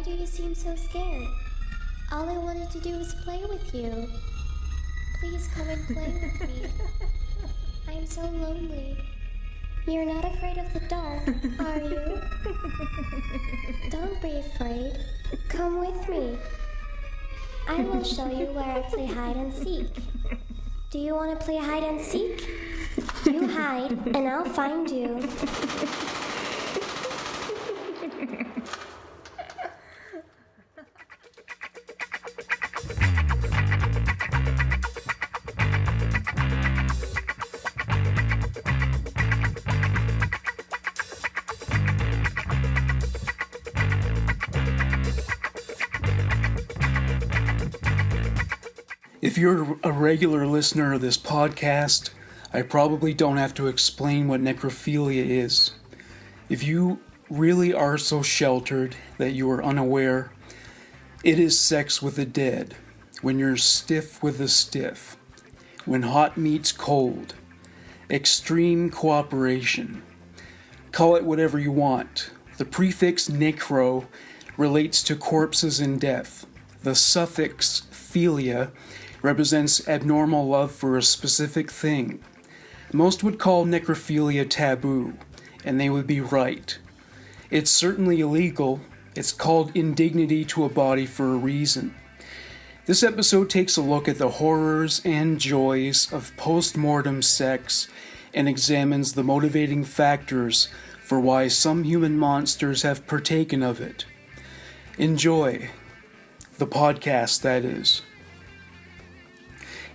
do you seem so scared? All I wanted to do was play with you. Please come and play with me. I am so lonely. You're not afraid of the dark, are you? Don't be afraid. Come with me. I will show you where I play hide and seek. Do you want to play hide and seek? You hide, and I'll find you. If you're a regular listener of this podcast, I probably don't have to explain what necrophilia is. If you really are so sheltered that you are unaware, it is sex with the dead, when you're stiff with the stiff, when hot meets cold, extreme cooperation. Call it whatever you want. The prefix necro relates to corpses in death. The suffix philia represents abnormal love for a specific thing. Most would call necrophilia taboo, and they would be right. It's certainly illegal. It's called indignity to a body for a reason. This episode takes a look at the horrors and joys of post-mortem sex and examines the motivating factors for why some human monsters have partaken of it. Enjoy. The podcast, that is.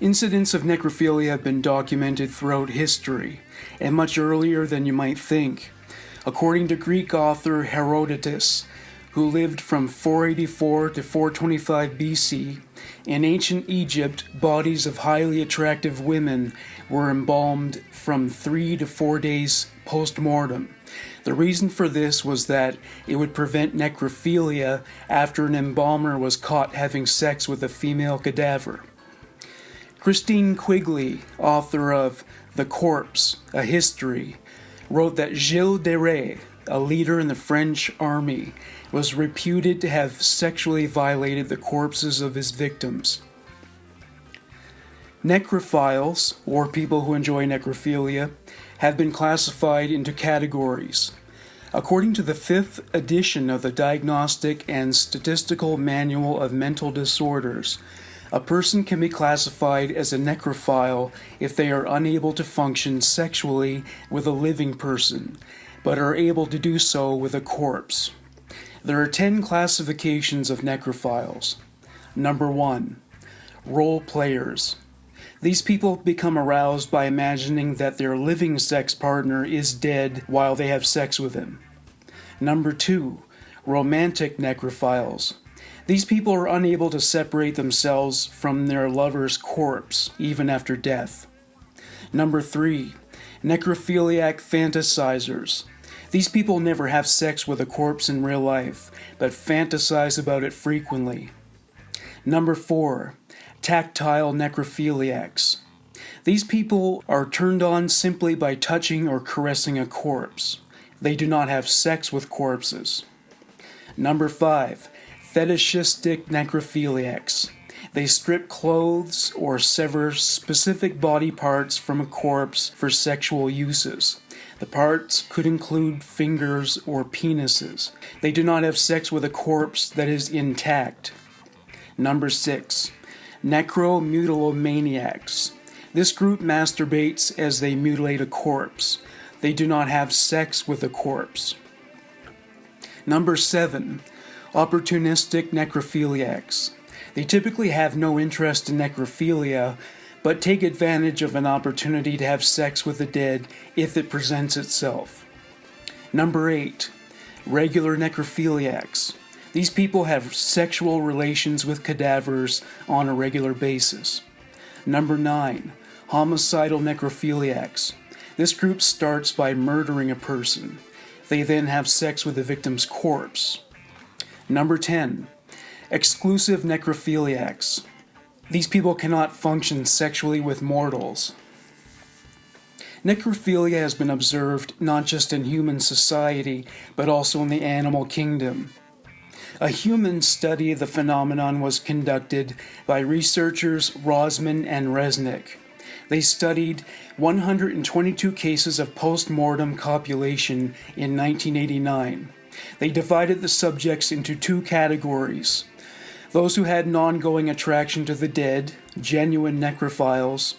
Incidents of necrophilia have been documented throughout history, and much earlier than you might think. According to Greek author Herodotus, who lived from 484 to 425 BC, in ancient Egypt, bodies of highly attractive women were embalmed from 3 to 4 days post-mortem. The reason for this was that it would prevent necrophilia after an embalmer was caught having sex with a female cadaver. Christine Quigley, author of The Corpse, A History, wrote that Gilles de Rais, a leader in the French army, was reputed to have sexually violated the corpses of his victims. Necrophiles, or people who enjoy necrophilia, have been classified into categories. According to the 5th edition of the Diagnostic and Statistical Manual of Mental Disorders, a person can be classified as a necrophile if they are unable to function sexually with a living person, but are able to do so with a corpse. There are 10 classifications of necrophiles. Number 1. Role players. These people become aroused by imagining that their living sex partner is dead while they have sex with him. Number 2. Romantic necrophiles. These people are unable to separate themselves from their lover's corpse, even after death. Number 3. Necrophiliac fantasizers. These people never have sex with a corpse in real life, but fantasize about it frequently. Number 4. Tactile necrophiliacs. These people are turned on simply by touching or caressing a corpse. They do not have sex with corpses. Number 5. Fetishistic necrophiliacs. They strip clothes or sever specific body parts from a corpse for sexual uses. The parts could include fingers or penises. They do not have sex with a corpse that is intact. Number 6. Necromutilomaniacs. This group masturbates as they mutilate a corpse. They do not have sex with a corpse. Number 7. Opportunistic necrophiliacs. They typically have no interest in necrophilia, but take advantage of an opportunity to have sex with the dead if it presents itself. Number 8. Regular necrophiliacs. These people have sexual relations with cadavers on a regular basis. Number 9. Homicidal necrophiliacs. This group starts by murdering a person. They then have sex with the victim's corpse. Number 10. Exclusive necrophiliacs. These people cannot function sexually with mortals. Necrophilia has been observed not just in human society, but also in the animal kingdom. A human study of the phenomenon was conducted by researchers Rosman and Resnick. They studied 122 cases of post-mortem copulation in 1989. They divided the subjects into two categories: those who had an ongoing attraction to the dead, genuine necrophiles,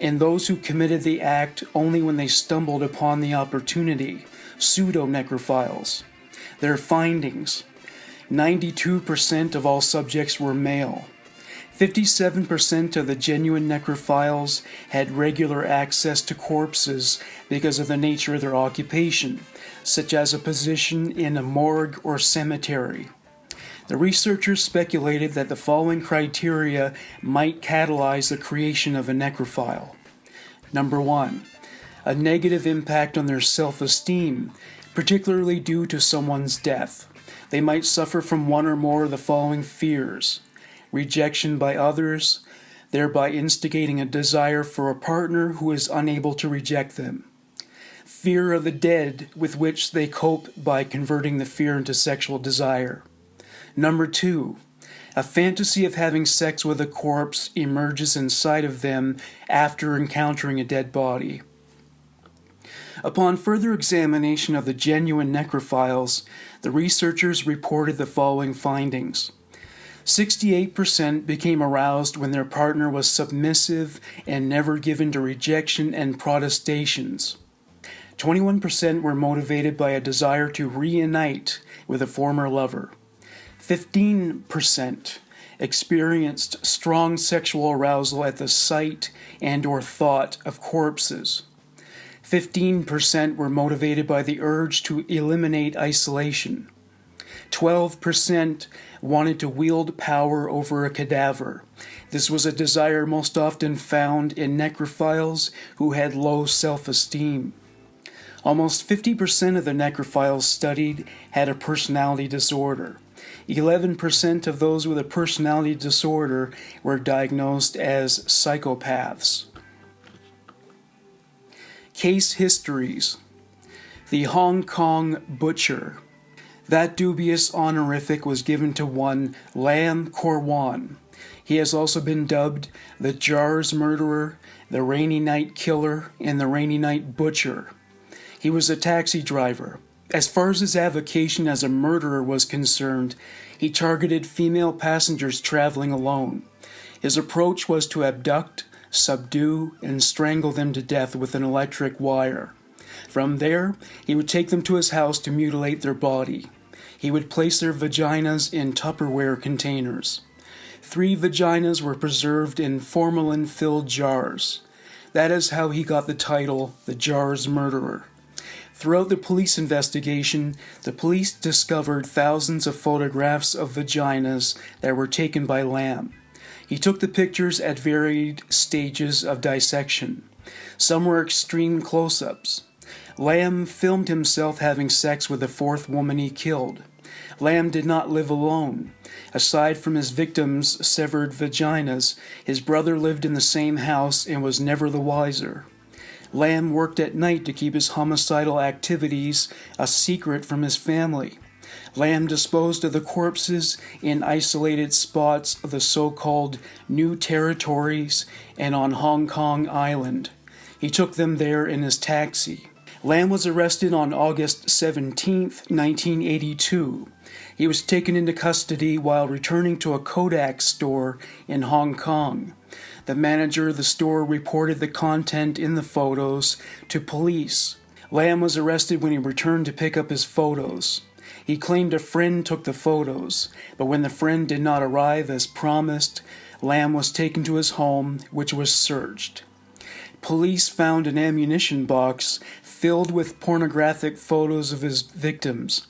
and those who committed the act only when they stumbled upon the opportunity, pseudo-necrophiles. Their findings: 92% of all subjects were male. 57% of the genuine necrophiles had regular access to corpses because of the nature of their occupation, such as a position in a morgue or cemetery. The researchers speculated that the following criteria might catalyze the creation of a necrophile. Number 1, a negative impact on their self-esteem, particularly due to someone's death. They might suffer from one or more of the following fears: rejection by others, thereby instigating a desire for a partner who is unable to reject them; fear of the dead, with which they cope by converting the fear into sexual desire. Number 2, a fantasy of having sex with a corpse emerges inside of them after encountering a dead body. Upon further examination of the genuine necrophiles, the researchers reported the following findings. 68% became aroused when their partner was submissive and never given to rejection and protestations. 21% were motivated by a desire to reunite with a former lover. 15% experienced strong sexual arousal at the sight and/or thought of corpses. 15% were motivated by the urge to eliminate isolation. 12% wanted to wield power over a cadaver. This was a desire most often found in necrophiles who had low self-esteem. Almost 50% of the necrophiles studied had a personality disorder. 11% of those with a personality disorder were diagnosed as psychopaths. Case histories. The Hong Kong Butcher. That dubious honorific was given to one Lam Kor-wan. He has also been dubbed the Jars Murderer, the Rainy Night Killer, and the Rainy Night Butcher. He was a taxi driver. As far as his avocation as a murderer was concerned, he targeted female passengers traveling alone. His approach was to abduct, subdue, and strangle them to death with an electric wire. From there, he would take them to his house to mutilate their body. He would place their vaginas in Tupperware containers. 3 vaginas were preserved in formalin-filled jars. That is how he got the title, the Jars Murderer. Throughout the police investigation, the police discovered thousands of photographs of vaginas that were taken by Lam. He took the pictures at varied stages of dissection. Some were extreme close-ups. Lam filmed himself having sex with the 4th woman he killed. Lam did not live alone. Aside from his victims' severed vaginas, his brother lived in the same house and was never the wiser. Lam worked at night to keep his homicidal activities a secret from his family. Lam disposed of the corpses in isolated spots of the so-called New Territories and on Hong Kong Island. He took them there in his taxi. Lam was arrested on August 17, 1982. He was taken into custody while returning to a Kodak store in Hong Kong. The manager of the store reported the content in the photos to police. Lam was arrested when he returned to pick up his photos. He claimed a friend took the photos, but when the friend did not arrive as promised, Lam was taken to his home, which was searched. Police found an ammunition box filled with pornographic photos of his victims.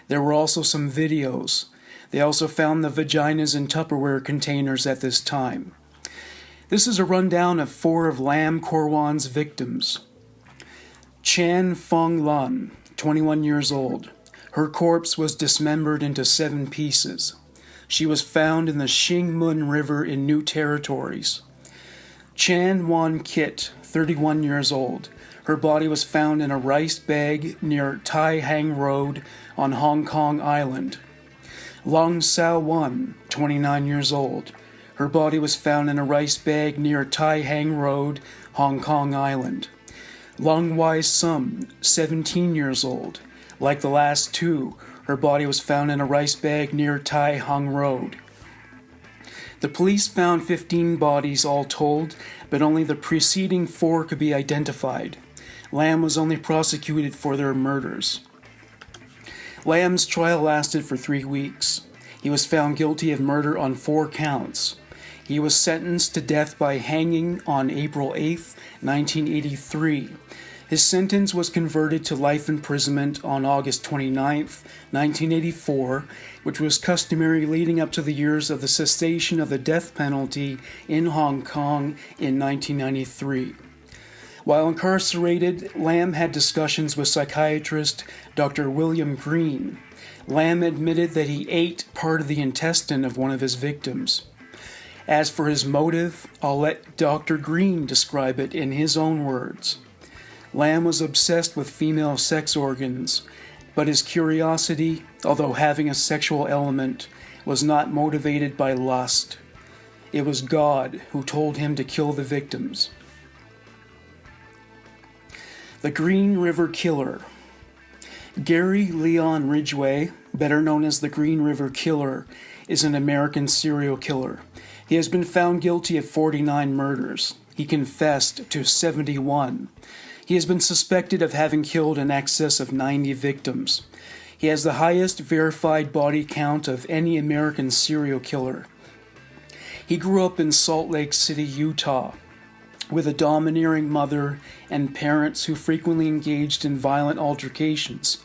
There were also some videos. They also found the vaginas in Tupperware containers at this time. This is a rundown of 4 of Lam Kor-wan's victims. Chan Fong Lun, 21 years old. Her corpse was dismembered into 7 pieces. She was found in the Shing Mun River in New Territories. Chan Wan Kit, 31 years old. Her body was found in a rice bag near Tai Hang Road on Hong Kong Island. Long Sao-wan, 29 years old. Her body was found in a rice bag near Tai Hang Road, Hong Kong Island. Long Wai-sum, 17 years old. Like the last two, her body was found in a rice bag near Tai Hang Road. The police found 15 bodies all told, but only the preceding 4 could be identified. Lam was only prosecuted for their murders. Lam's trial lasted for 3 weeks. He was found guilty of murder on 4 counts. He was sentenced to death by hanging on April 8, 1983. His sentence was converted to life imprisonment on August 29, 1984, which was customary leading up to the years of the cessation of the death penalty in Hong Kong in 1993. While incarcerated, Lam had discussions with psychiatrist Dr. William Green. Lam admitted that he ate part of the intestine of one of his victims. As for his motive, I'll let Dr. Green describe it in his own words. Lam was obsessed with female sex organs, but his curiosity, although having a sexual element, was not motivated by lust. It was God who told him to kill the victims. The Green River Killer. Gary Leon Ridgway, better known as the Green River Killer, is an American serial killer. He has been found guilty of 49 murders. He confessed to 71. He has been suspected of having killed in excess of 90 victims. He has the highest verified body count of any American serial killer. He grew up in Salt Lake City, Utah, with a domineering mother and parents who frequently engaged in violent altercations.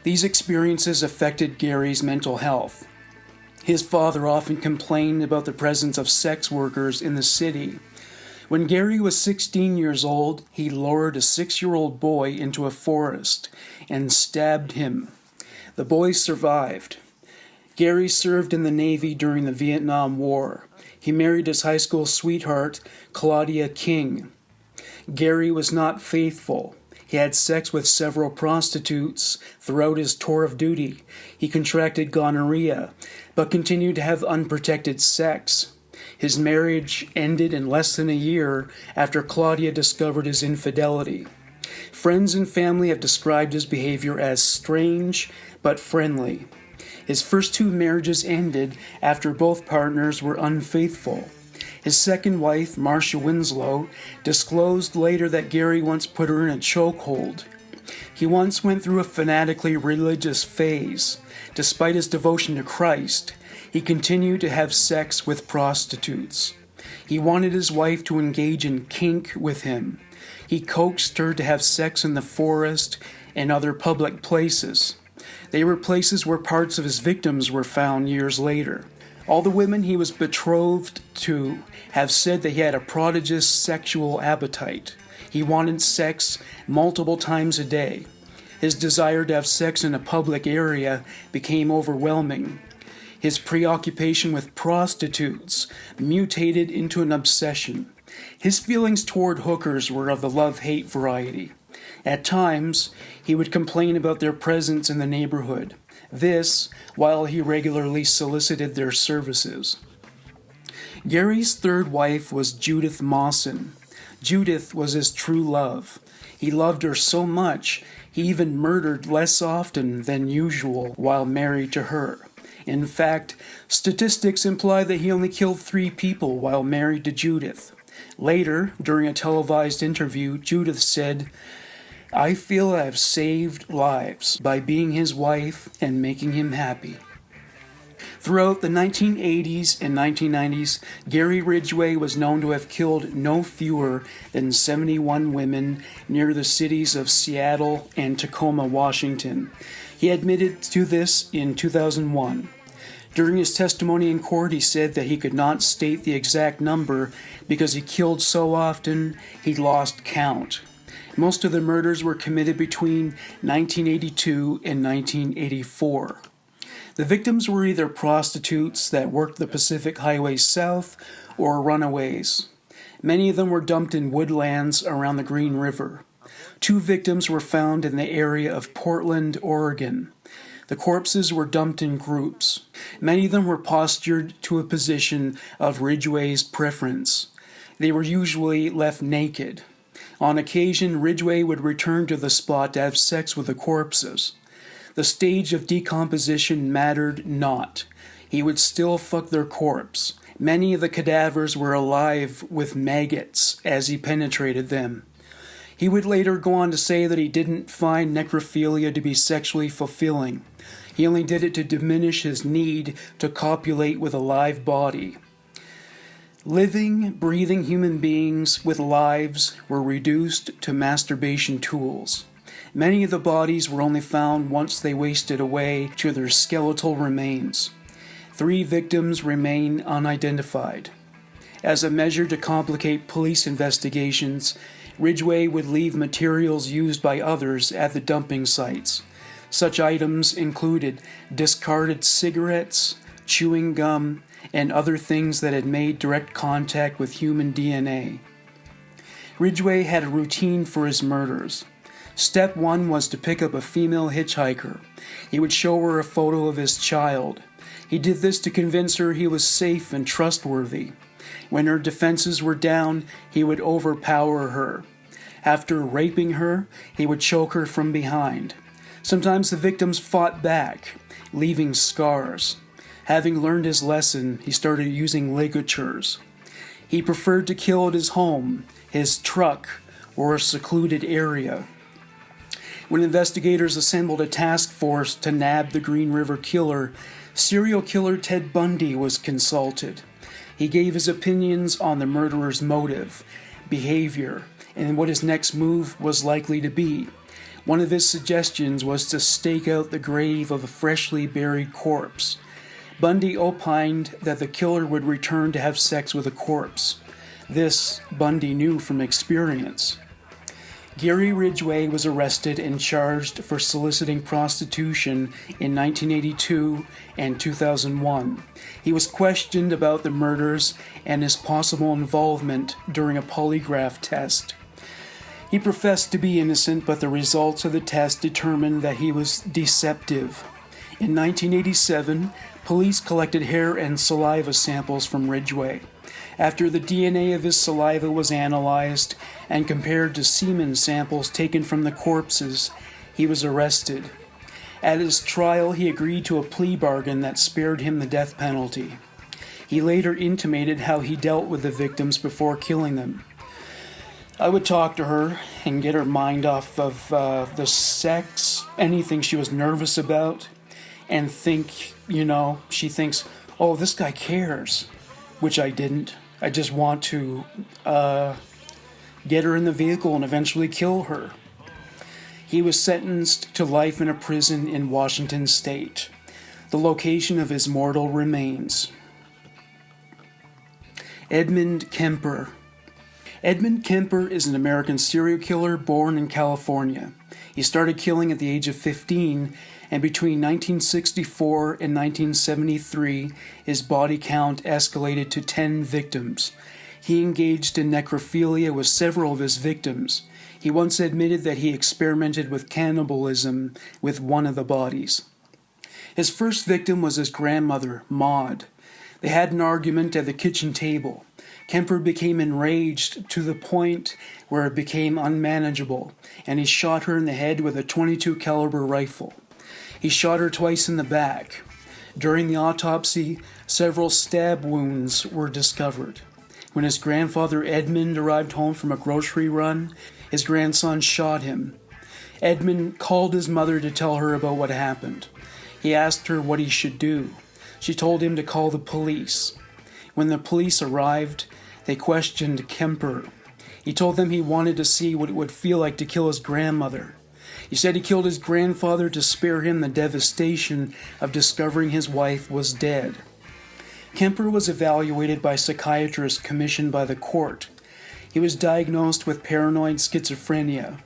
These experiences affected Gary's mental health. His father often complained about the presence of sex workers in the city. When Gary was 16 years old, he lured a 6-year-old boy into a forest and stabbed him. The boy survived. Gary served in the Navy during the Vietnam War. He married his high school sweetheart, Claudia King. Gary was not faithful. He had sex with several prostitutes throughout his tour of duty. He contracted gonorrhea, but continued to have unprotected sex. His marriage ended in less than a year after Claudia discovered his infidelity. Friends and family have described his behavior as strange but friendly. His first 2 marriages ended after both partners were unfaithful. His second wife, Marcia Winslow, disclosed later that Gary once put her in a chokehold. He once went through a fanatically religious phase. Despite his devotion to Christ, he continued to have sex with prostitutes. He wanted his wife to engage in kink with him. He coaxed her to have sex in the forest and other public places. They were places where parts of his victims were found years later. All the women he was betrothed to have said that he had a prodigious sexual appetite. He wanted sex multiple times a day. His desire to have sex in a public area became overwhelming. His preoccupation with prostitutes mutated into an obsession. His feelings toward hookers were of the love-hate variety. At times, he would complain about their presence in the neighborhood. This, while he regularly solicited their services. Gary's third wife was Judith Mawson. Judith was his true love. He loved her so much, he even murdered less often than usual while married to her. In fact, statistics imply that he only killed 3 people while married to Judith. Later, during a televised interview, Judith said, "I feel I have saved lives by being his wife and making him happy." Throughout the 1980s and 1990s, Gary Ridgway was known to have killed no fewer than 71 women near the cities of Seattle and Tacoma, Washington. He admitted to this in 2001. During his testimony in court, he said that he could not state the exact number because he killed so often he lost count. Most of the murders were committed between 1982 and 1984. The victims were either prostitutes that worked the Pacific Highway South or runaways. Many of them were dumped in woodlands around the Green River. 2 victims were found in the area of Portland, Oregon. The corpses were dumped in groups. Many of them were postured to a position of Ridgway's preference. They were usually left naked. On occasion, Ridgway would return to the spot to have sex with the corpses. The stage of decomposition mattered not. He would still fuck their corpse. Many of the cadavers were alive with maggots as he penetrated them. He would later go on to say that he didn't find necrophilia to be sexually fulfilling. He only did it to diminish his need to copulate with a live body. Living, breathing human beings with lives were reduced to masturbation tools. Many of the bodies were only found once they wasted away to their skeletal remains. 3 victims remain unidentified. As a measure to complicate police investigations, Ridgway would leave materials used by others at the dumping sites. Such items included discarded cigarettes, chewing gum, and other things that had made direct contact with human DNA. Ridgway had a routine for his murders. Step 1 was to pick up a female hitchhiker. He would show her a photo of his child. He did this to convince her he was safe and trustworthy. When her defenses were down, he would overpower her. After raping her, he would choke her from behind. Sometimes the victims fought back, leaving scars. Having learned his lesson, he started using ligatures. He preferred to kill at his home, his truck, or a secluded area. When investigators assembled a task force to nab the Green River Killer, serial killer Ted Bundy was consulted. He gave his opinions on the murderer's motive, behavior, and what his next move was likely to be. One of his suggestions was to stake out the grave of a freshly buried corpse. Bundy opined that the killer would return to have sex with a corpse. This Bundy knew from experience. Gary Ridgway was arrested and charged for soliciting prostitution in 1982 and 2001. He was questioned about the murders and his possible involvement during a polygraph test. He professed to be innocent, but the results of the test determined that he was deceptive. In 1987, police collected hair and saliva samples from Ridgway. After the DNA of his saliva was analyzed and compared to semen samples taken from the corpses, he was arrested. At his trial, he agreed to a plea bargain that spared him the death penalty. He later intimated how he dealt with the victims before killing them. I would talk to her and get her mind off of the sex, anything she was nervous about, and think, she thinks, oh, this guy cares, which I didn't. I just want to get her in the vehicle and eventually kill her. He was sentenced to life in a prison in Washington State, the location of his mortal remains. Edmund Kemper. Edmund Kemper is an American serial killer born in California. He started killing at the age of 15, and between 1964 and 1973, his body count escalated to 10 victims. He engaged in necrophilia with several of his victims. He once admitted that he experimented with cannibalism with one of the bodies. His first victim was his grandmother, Maud. They had an argument at the kitchen table. Kemper became enraged to the point where it became unmanageable, and he shot her in the head with a .22 caliber rifle. He shot her twice in the back. During the autopsy, several stab wounds were discovered. When his grandfather Edmund arrived home from a grocery run, his grandson shot him. Edmund called his mother to tell her about what happened. He asked her what he should do. She told him to call the police. When the police arrived, they questioned Kemper. He told them he wanted to see what it would feel like to kill his grandmother. He said he killed his grandfather to spare him the devastation of discovering his wife was dead. Kemper was evaluated by psychiatrists commissioned by the court. He was diagnosed with paranoid schizophrenia.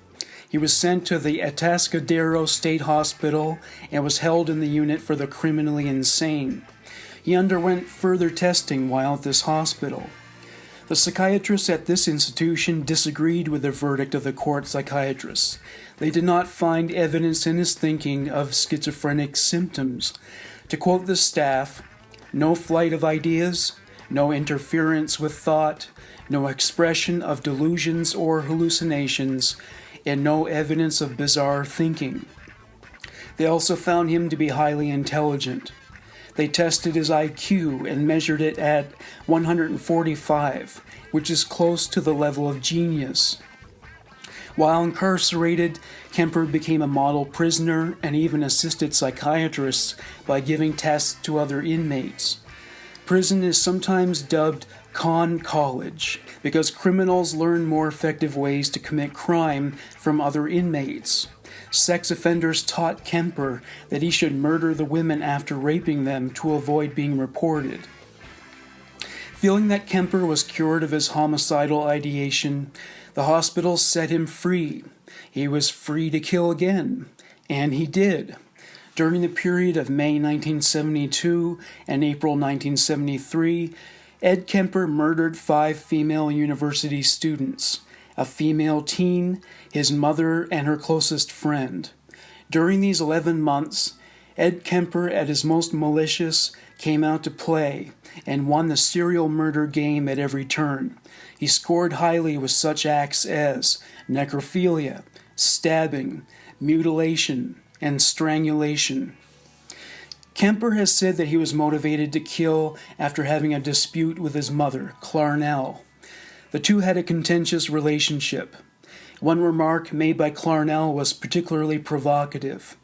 He was sent to the Atascadero State Hospital and was held in the unit for the criminally insane. He underwent further testing while at this hospital. The psychiatrists at this institution disagreed with the verdict of the court psychiatrists. They did not find evidence in his thinking of schizophrenic symptoms. To quote the staff, "No flight of ideas, no interference with thought, no expression of delusions or hallucinations, and no evidence of bizarre thinking." They also found him to be highly intelligent. They tested his IQ and measured it at 145, which is close to the level of genius. While incarcerated, Kemper became a model prisoner and even assisted psychiatrists by giving tests to other inmates. Prison is sometimes dubbed con college because criminals learn more effective ways to commit crime from other inmates. Sex offenders taught Kemper that he should murder the women after raping them to avoid being reported. Feeling that Kemper was cured of his homicidal ideation, the hospital set him free. He was free to kill again, and he did. During the period of May 1972 and April 1973, Ed Kemper murdered 5 female university students, a female teen, his mother, and her closest friend. During these 11 months, Ed Kemper, at his most malicious, came out to play and won the serial murder game at every turn. He scored highly with such acts as necrophilia, stabbing, mutilation, and strangulation. Kemper has said that he was motivated to kill after having a dispute with his mother, Clarnell. The two had a contentious relationship. One remark made by Clarnell was particularly provocative.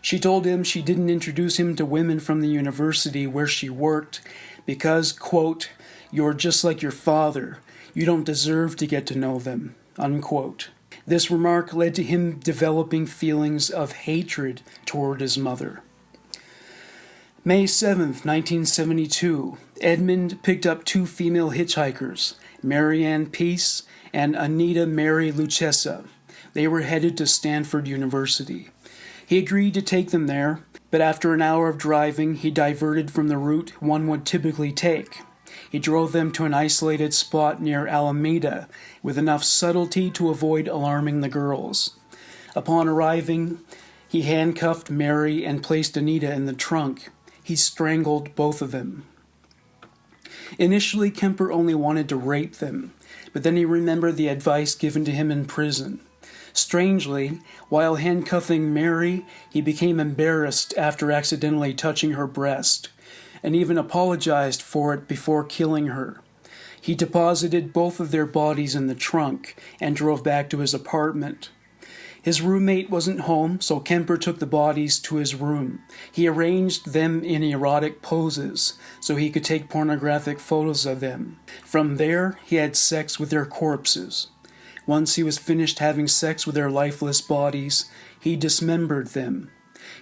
She told him she didn't introduce him to women from the university where she worked because, quote, "You're just like your father. You don't deserve to get to know them," unquote. This remark led to him developing feelings of hatred toward his mother. May 7th, 1972, Edmund picked up 2 female hitchhikers, Marianne Peace and Anita Mary Lucchesa. They were headed to Stanford University. He agreed to take them there, but after an hour of driving, he diverted from the route one would typically take. He drove them to an isolated spot near Alameda with enough subtlety to avoid alarming the girls. Upon arriving, he handcuffed Mary and placed Anita in the trunk. He strangled both of them. Initially, Kemper only wanted to rape them, but then he remembered the advice given to him in prison. Strangely, while handcuffing Mary, he became embarrassed after accidentally touching her breast, and even apologized for it before killing her. He deposited both of their bodies in the trunk and drove back to his apartment. His roommate wasn't home, so Kemper took the bodies to his room. He arranged them in erotic poses so he could take pornographic photos of them. From there, he had sex with their corpses. Once he was finished having sex with their lifeless bodies, he dismembered them.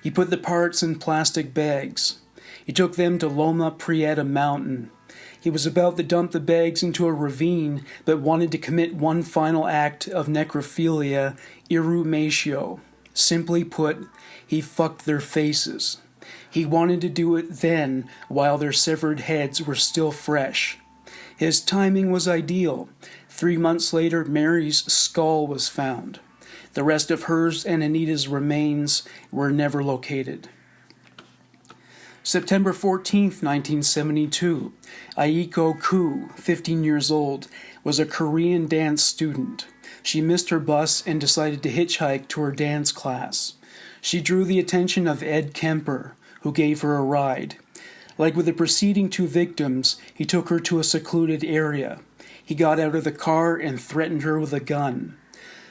He put the parts in plastic bags. He took them to Loma Prieta Mountain. He was about to dump the bags into a ravine, but wanted to commit one final act of necrophilia, irrumatio. Simply put, he fucked their faces. He wanted to do it then, while their severed heads were still fresh. His timing was ideal. 3 months later, Mary's skull was found. The rest of hers and Anita's remains were never located. September 14th, 1972, Aiko Ku, 15 years old, was a Korean dance student. She missed her bus and decided to hitchhike to her dance class. She drew the attention of Ed Kemper, who gave her a ride. Like with the preceding 2 victims, he took her to a secluded area. He got out of the car and threatened her with a gun.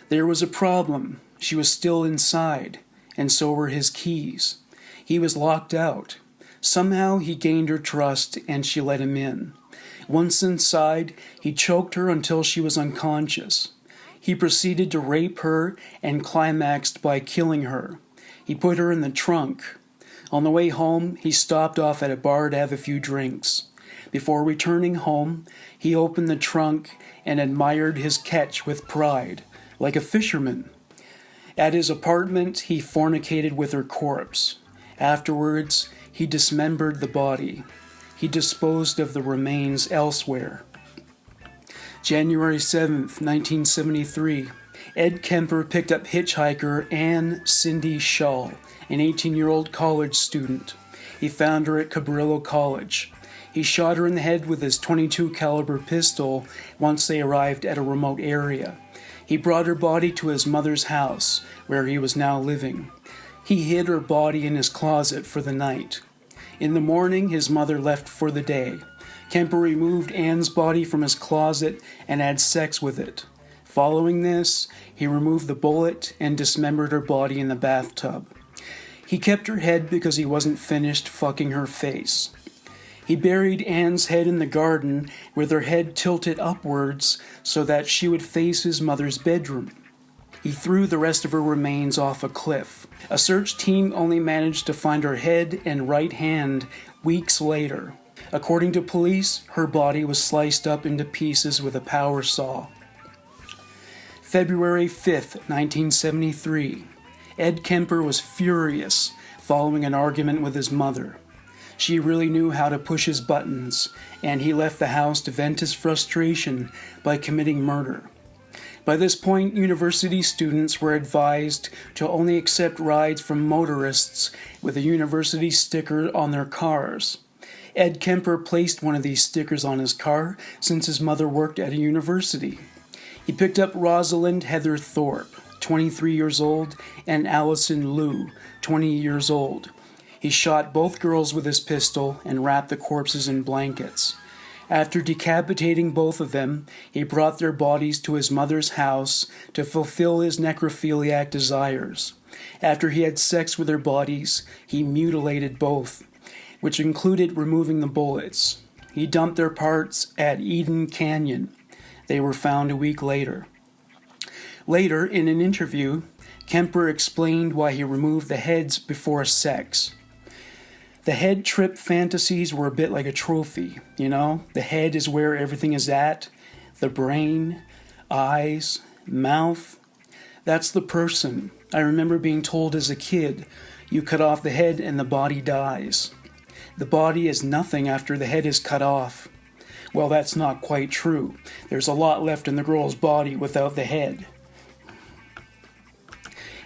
There was a problem. She was still inside, and so were his keys. He was locked out. Somehow he gained her trust and she let him in. Once inside, he choked her until she was unconscious. He proceeded to rape her and climaxed by killing her. He put her in the trunk. On the way home, he stopped off at a bar to have a few drinks. Before returning home, he opened the trunk and admired his catch with pride, like a fisherman. At his apartment, he fornicated with her corpse. Afterwards, he dismembered the body. He disposed of the remains elsewhere. January 7th, 1973, Ed Kemper picked up hitchhiker Anne Cindy Shull, an 18-year-old college student. He found her at Cabrillo College. He shot her in the head with his .22 caliber pistol once they arrived at a remote area. He brought her body to his mother's house, where he was now living. He hid her body in his closet for the night. In the morning, his mother left for the day. Kemper removed Anne's body from his closet and had sex with it. Following this, he removed the bullet and dismembered her body in the bathtub. He kept her head because he wasn't finished fucking her face. He buried Anne's head in the garden with her head tilted upwards so that she would face his mother's bedroom. He threw the rest of her remains off a cliff. A search team only managed to find her head and right hand weeks later. According to police, her body was sliced up into pieces with a power saw. February 5th, 1973. Ed Kemper was furious following an argument with his mother. She really knew how to push his buttons, and he left the house to vent his frustration by committing murder. By this point, university students were advised to only accept rides from motorists with a university sticker on their cars. Ed Kemper placed one of these stickers on his car since his mother worked at a university. He picked up Rosalind Heather Thorpe, 23 years old, and Allison Liu, 20 years old. He shot both girls with his pistol and wrapped the corpses in blankets. After decapitating both of them, he brought their bodies to his mother's house to fulfill his necrophiliac desires. After he had sex with their bodies, he mutilated both, which included removing the bullets. He dumped their parts at Eden Canyon. They were found a week later. Later, in an interview, Kemper explained why he removed the heads before sex. The head trip fantasies were a bit like a trophy, you know? The head is where everything is at. The brain, eyes, mouth. That's the person. I remember being told as a kid, you cut off the head and the body dies. The body is nothing after the head is cut off. Well, that's not quite true. There's a lot left in the girl's body without the head.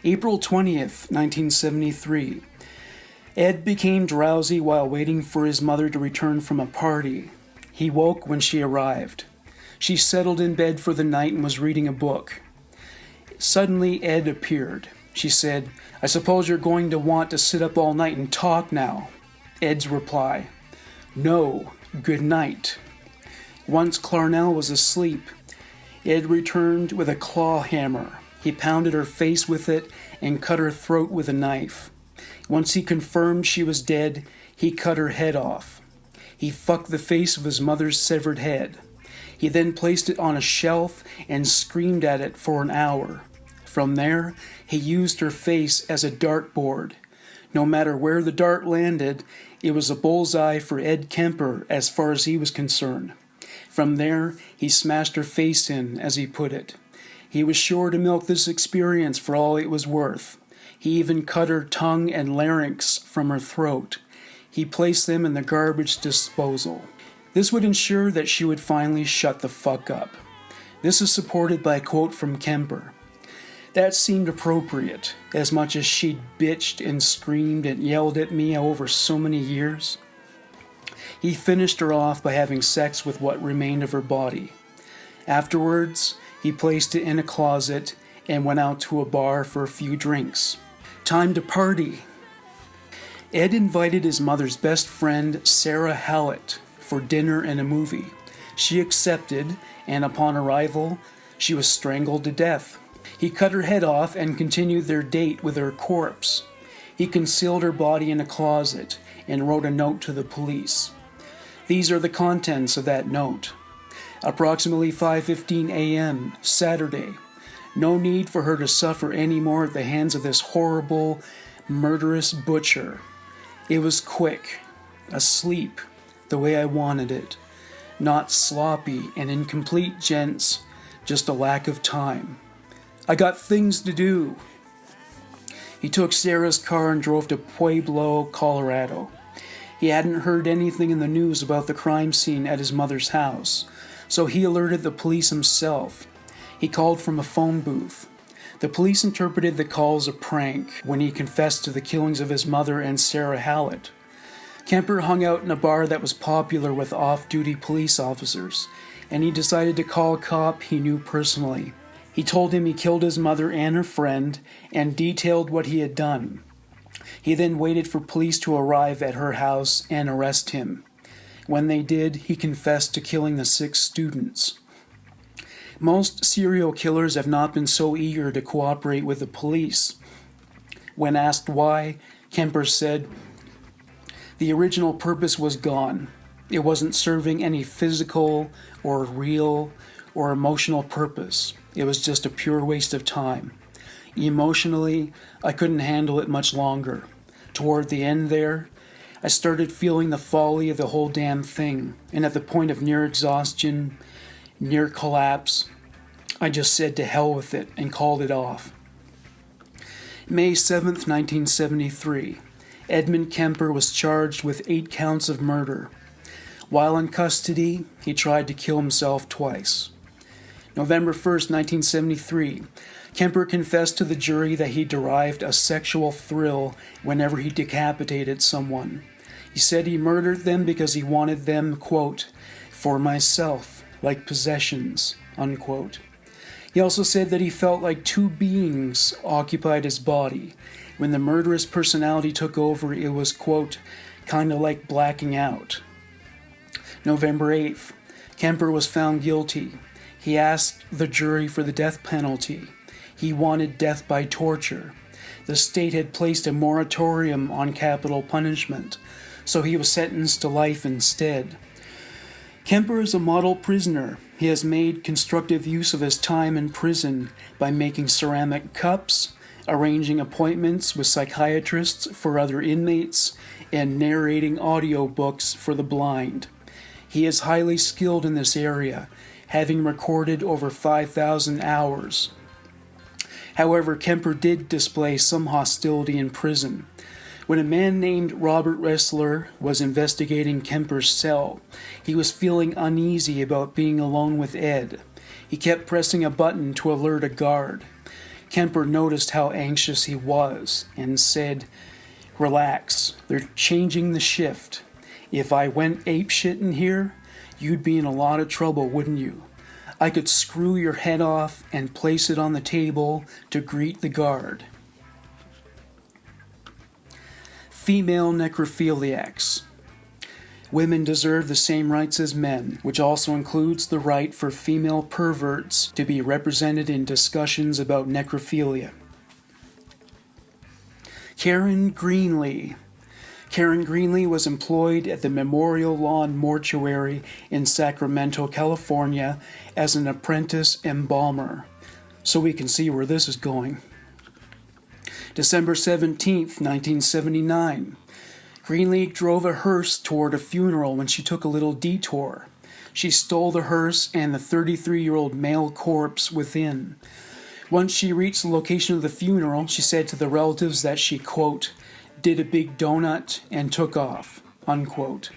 April 20th, 1973. Ed became drowsy while waiting for his mother to return from a party. He woke when she arrived. She settled in bed for the night and was reading a book. Suddenly, Ed appeared. She said, "I suppose you're going to want to sit up all night and talk now." Ed's reply, "No, good night." Once Clarnell was asleep, Ed returned with a claw hammer. He pounded her face with it and cut her throat with a knife. Once he confirmed she was dead, he cut her head off. He fucked the face of his mother's severed head. He then placed it on a shelf and screamed at it for an hour. From there, he used her face as a dartboard. No matter where the dart landed, it was a bullseye for Ed Kemper as far as he was concerned. From there, he smashed her face in, as he put it. He was sure to milk this experience for all it was worth. He even cut her tongue and larynx from her throat. He placed them in the garbage disposal. This would ensure that she would finally shut the fuck up. This is supported by a quote from Kemper. That seemed appropriate, as much as she'd bitched and screamed and yelled at me over so many years. He finished her off by having sex with what remained of her body. Afterwards, he placed it in a closet and went out to a bar for a few drinks. Time to party. Ed invited his mother's best friend, Sarah Hallett, for dinner and a movie. She accepted, and upon arrival, she was strangled to death. He cut her head off and continued their date with her corpse. He concealed her body in a closet and wrote a note to the police. These are the contents of that note. Approximately 5:15 a.m., Saturday. No need for her to suffer any more at the hands of this horrible, murderous butcher. It was quick, asleep, the way I wanted it. Not sloppy and incomplete, gents, just a lack of time. I got things to do. He took Sarah's car and drove to Pueblo, Colorado. He hadn't heard anything in the news about the crime scene at his mother's house, so he alerted the police himself. He called from a phone booth. The police interpreted the call as a prank when he confessed to the killings of his mother and Sarah Hallett. Kemper hung out in a bar that was popular with off-duty police officers, and he decided to call a cop he knew personally. He told him he killed his mother and her friend and detailed what he had done. He then waited for police to arrive at her house and arrest him. When they did, he confessed to killing the 6 students. Most serial killers have not been so eager to cooperate with the police. When asked why, Kemper said, "The original purpose was gone. It wasn't serving any physical or real or emotional purpose. It was just a pure waste of time. Emotionally, I couldn't handle it much longer. Toward the end there, I started feeling the folly of the whole damn thing, and at the point of near exhaustion, near collapse, I just said to hell with it and called it off." May 7th, 1973. Edmund Kemper was charged with 8 counts of murder. While in custody, he tried to kill himself twice. November 1st, 1973. Kemper confessed to the jury that he derived a sexual thrill whenever he decapitated someone. He said he murdered them because he wanted them, quote, "for myself, like possessions," unquote. He also said that he felt like 2 beings occupied his body. When the murderous personality took over, it was, quote, "kinda like blacking out." November 8th. Kemper was found guilty. He asked the jury for the death penalty. He wanted death by torture. The state had placed a moratorium on capital punishment, so he was sentenced to life instead. Kemper is a model prisoner. He has made constructive use of his time in prison by making ceramic cups, arranging appointments with psychiatrists for other inmates, and narrating audiobooks for the blind. He is highly skilled in this area, having recorded over 5,000 hours. However, Kemper did display some hostility in prison. When a man named Robert Ressler was investigating Kemper's cell, he was feeling uneasy about being alone with Ed. He kept pressing a button to alert a guard. Kemper noticed how anxious he was and said, "Relax, they're changing the shift. If I went apeshit in here, you'd be in a lot of trouble, wouldn't you? I could screw your head off and place it on the table to greet the guard." Female necrophiliacs. Women deserve the same rights as men, which also includes the right for female perverts to be represented in discussions about necrophilia. Karen Greenlee. Karen Greenlee was employed at the Memorial Lawn Mortuary in Sacramento, California as an apprentice embalmer. So we can see where this is going. December 17th, 1979. Greenlee drove a hearse toward a funeral when she took a little detour. She stole the hearse and the 33-year-old male corpse within. Once she reached the location of the funeral, she said to the relatives that she, quote, "did a big donut and took off," unquote.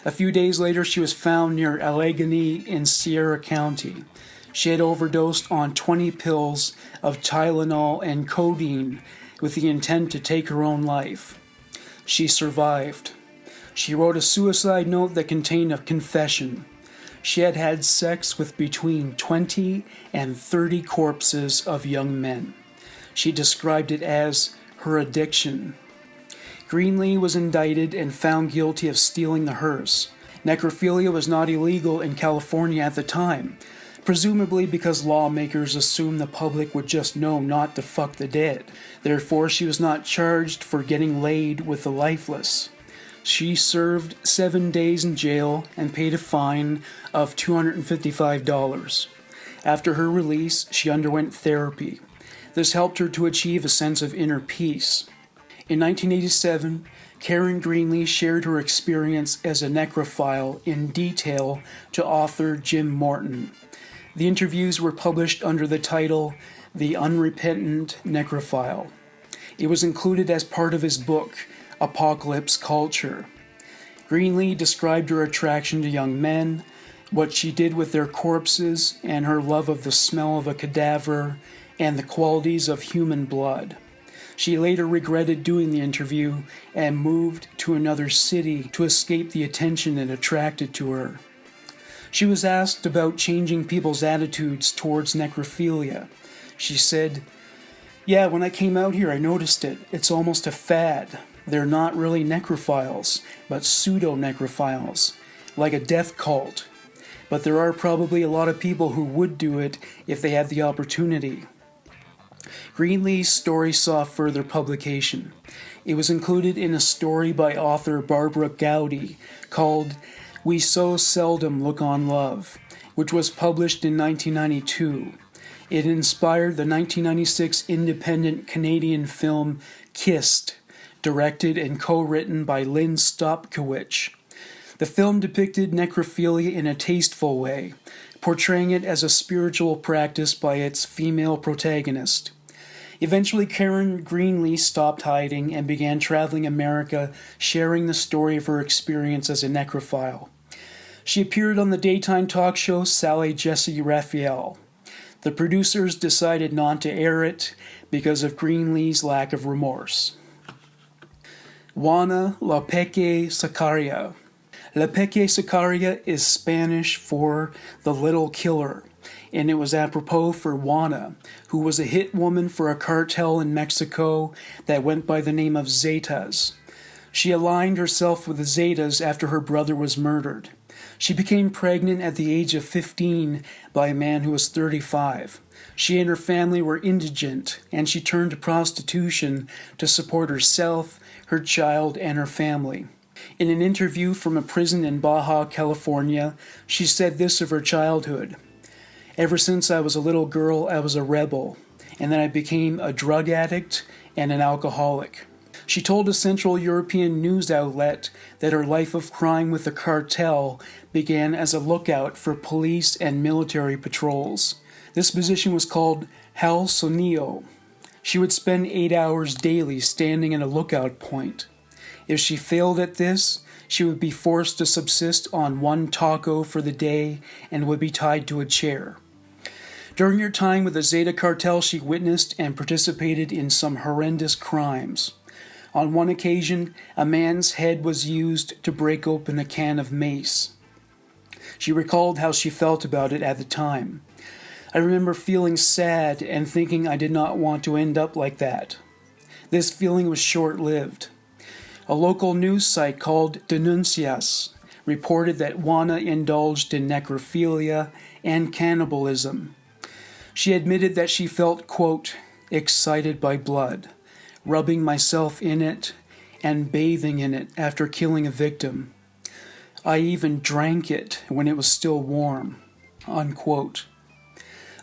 A few days later, she was found near Allegheny in Sierra County. She had overdosed on 20 pills of Tylenol and codeine with the intent to take her own life. She survived. She wrote a suicide note that contained a confession. She had had sex with between 20 and 30 corpses of young men. She described it as her addiction. Greenlee was indicted and found guilty of stealing the hearse. Necrophilia was not illegal in California at the time, presumably because lawmakers assumed the public would just know not to fuck the dead. Therefore, she was not charged for getting laid with the lifeless. She served 7 days in jail and paid a fine of $255. After her release, she underwent therapy. This helped her to achieve a sense of inner peace. In 1987, Karen Greenlee shared her experience as a necrophile in detail to author Jim Morton. The interviews were published under the title The Unrepentant Necrophile. It was included as part of his book, Apocalypse Culture. Greenlee described her attraction to young men, what she did with their corpses, and her love of the smell of a cadaver and the qualities of human blood. She later regretted doing the interview and moved to another city to escape the attention it attracted to her. She was asked about changing people's attitudes towards necrophilia. She said, "Yeah, when I came out here I noticed it. It's almost a fad. They're not really necrophiles, but pseudo-necrophiles, like a death cult. But there are probably a lot of people who would do it if they had the opportunity." Greenlee's story saw further publication. It was included in a story by author Barbara Gowdy called "We So Seldom Look on Love," which was published in 1992. It inspired the 1996 independent Canadian film Kissed, directed and co-written by Lynn Stopkowich. The film depicted necrophilia in a tasteful way, portraying it as a spiritual practice by its female protagonist. Eventually, Karen Greenlee stopped hiding and began traveling America, sharing the story of her experience as a necrophile. She appeared on the daytime talk show Sally Jesse Raphael. The producers decided not to air it because of Greenlee's lack of remorse. Juana La Peque Sacaria. La Peque Sacaria is Spanish for the little killer, and it was apropos for Juana, who was a hit woman for a cartel in Mexico that went by the name of Zetas. She aligned herself with the Zetas after her brother was murdered. She became pregnant at the age of 15 by a man who was 35. She and her family were indigent, and she turned to prostitution to support herself, her child, and her family. In an interview from a prison in Baja, California, she said this of her childhood: "Ever since I was a little girl, I was a rebel, and then I became a drug addict and an alcoholic." She told a Central European news outlet that her life of crime with the cartel began as a lookout for police and military patrols. This position was called halconio. She would spend 8 hours daily standing at a lookout point. If she failed at this, she would be forced to subsist on one taco for the day and would be tied to a chair. During her time with the Zeta cartel, she witnessed and participated in some horrendous crimes. On one occasion, a man's head was used to break open a can of mace. She recalled how she felt about it at the time. "I remember feeling sad and thinking I did not want to end up like that." This feeling was short-lived. A local news site called Denuncias reported that Juana indulged in necrophilia and cannibalism. She admitted that she felt, quote, "excited by blood, rubbing myself in it and bathing in it after killing a victim. I even drank it when it was still warm," unquote.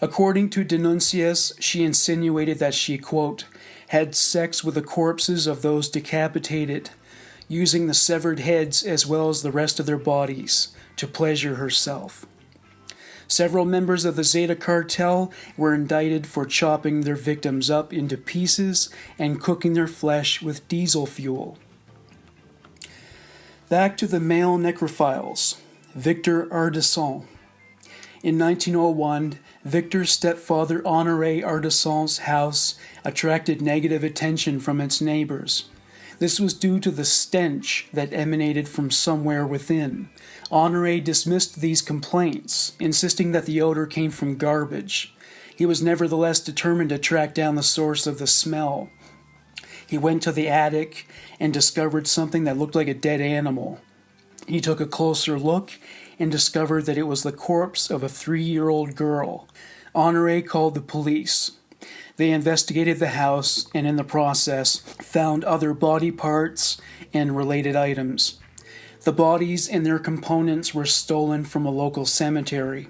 According to Denuncias, she insinuated that she, quote, "had sex with the corpses of those decapitated, using the severed heads as well as the rest of their bodies to pleasure herself." Several members of the Zeta cartel were indicted for chopping their victims up into pieces and cooking their flesh with diesel fuel. Back to the male necrophiles. Victor Ardisson. In 1901, Victor's stepfather Honoré Ardisson's house attracted negative attention from its neighbors. This was due to the stench that emanated from somewhere within. Honoré dismissed these complaints, insisting that the odor came from garbage. He was nevertheless determined to track down the source of the smell. He went to the attic and discovered something that looked like a dead animal. He took a closer look and discovered that it was the corpse of a 3-year-old girl. Honoré called the police. They investigated the house and in the process found other body parts and related items. The bodies and their components were stolen from a local cemetery.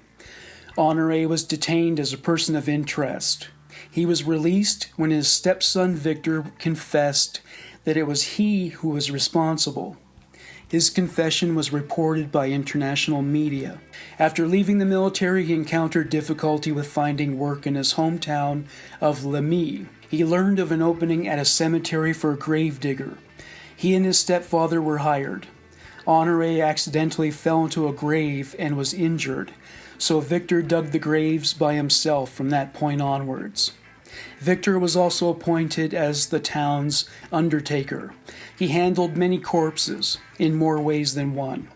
Honoré was detained as a person of interest. He was released when his stepson Victor confessed that it was he who was responsible. His confession was reported by international media. After leaving the military, he encountered difficulty with finding work in his hometown of Lemay. He learned of an opening at a cemetery for a gravedigger. He and his stepfather were hired. Honore accidentally fell into a grave and was injured, so Victor dug the graves by himself from that point onwards. Victor was also appointed as the town's undertaker. He handled many corpses, in more ways than one.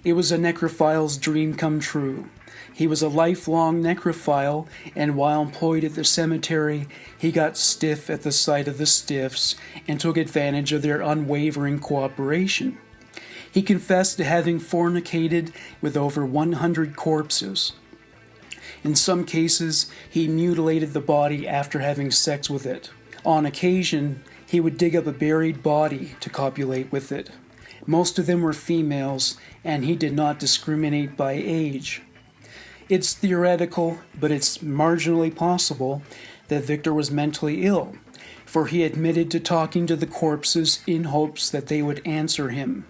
It was a necrophile's dream come true. He was a lifelong necrophile, and while employed at the cemetery, he got stiff at the sight of the stiffs and took advantage of their unwavering cooperation. He confessed to having fornicated with over 100 corpses. In some cases, he mutilated the body after having sex with it. On occasion, he would dig up a buried body to copulate with it. Most of them were females, and he did not discriminate by age. It's theoretical, but it's marginally possible that Victor was mentally ill, for he admitted to talking to the corpses in hopes that they would answer him.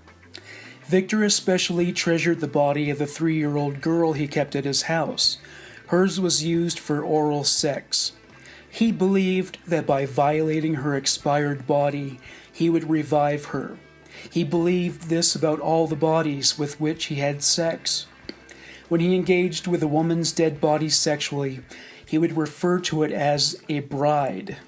Victor especially treasured the body of the 3-year-old girl he kept at his house. Hers was used for oral sex. He believed that by violating her expired body, he would revive her. He believed this about all the bodies with which he had sex. When he engaged with a woman's dead body sexually, he would refer to it as a bride.